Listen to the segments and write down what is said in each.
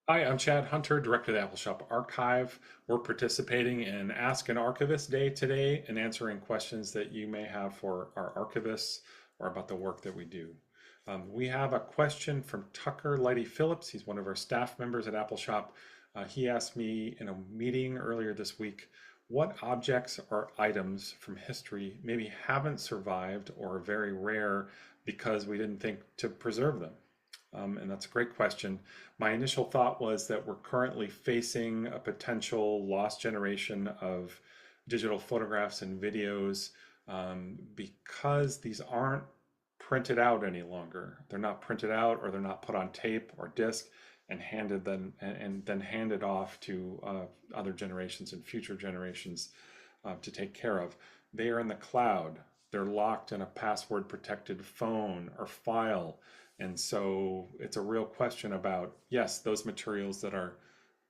Hi, I'm Chad Hunter, Director of the Appalshop Archive. We're participating in Ask an Archivist Day today and answering questions that you may have for our archivists or about the work that we do. We have a question from Tucker Leighty-Phillips. He's one of our staff members at Appalshop. He asked me in a meeting earlier this week, what objects or items from history maybe haven't survived or are very rare because we didn't think to preserve them? And that's a great question. My initial thought was that we're currently facing a potential lost generation of digital photographs and videos because these aren't printed out any longer. They're not printed out or they're not put on tape or disc and then handed off to other generations and future generations to take care of. They are in the cloud. They're locked in a password protected phone or file. And so it's a real question about, yes, those materials that are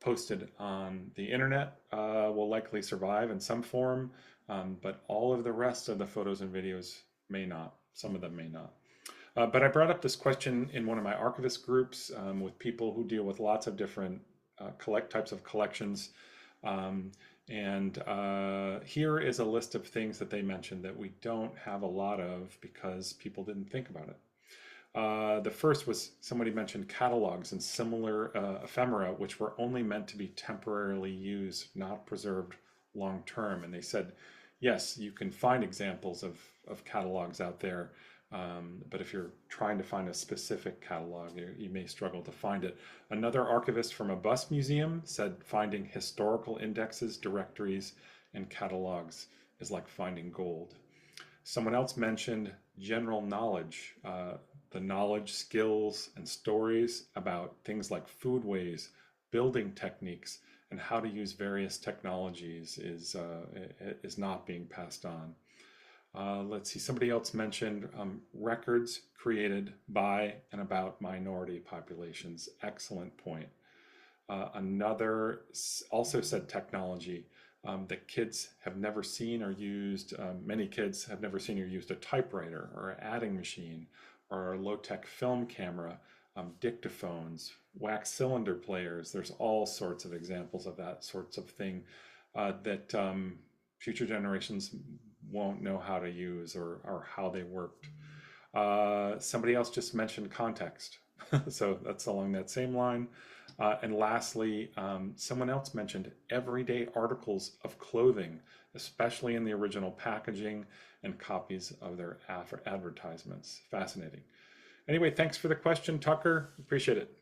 posted on the internet will likely survive in some form, but all of the rest of the photos and videos may not. Some of them may not. But I brought up this question in one of my archivist groups with people who deal with lots of different types of collections. Um, and here is a list of things that they mentioned that we don't have a lot of because people didn't think about it. The first was somebody mentioned catalogs and similar ephemera, which were only meant to be temporarily used, not preserved long term. And they said, yes, you can find examples of catalogs out there, but if you're trying to find a specific catalog, you may struggle to find it. Another archivist from a bus museum said finding historical indexes, directories, and catalogs is like finding gold. Someone else mentioned general knowledge, the knowledge, skills, and stories about things like foodways, building techniques, and how to use various technologies is not being passed on. Let's see, somebody else mentioned records created by and about minority populations. Excellent point. Another also said technology that kids have never seen or used. Many kids have never seen or used a typewriter or an adding machine or a low-tech film camera, dictaphones, wax cylinder players. There's all sorts of examples of that sorts of thing that future generations won't know how to use or how they worked. Somebody else just mentioned context. So that's along that same line. And lastly, someone else mentioned everyday articles of clothing, especially in the original packaging and copies of their advertisements. Fascinating. Anyway, thanks for the question, Tucker. Appreciate it.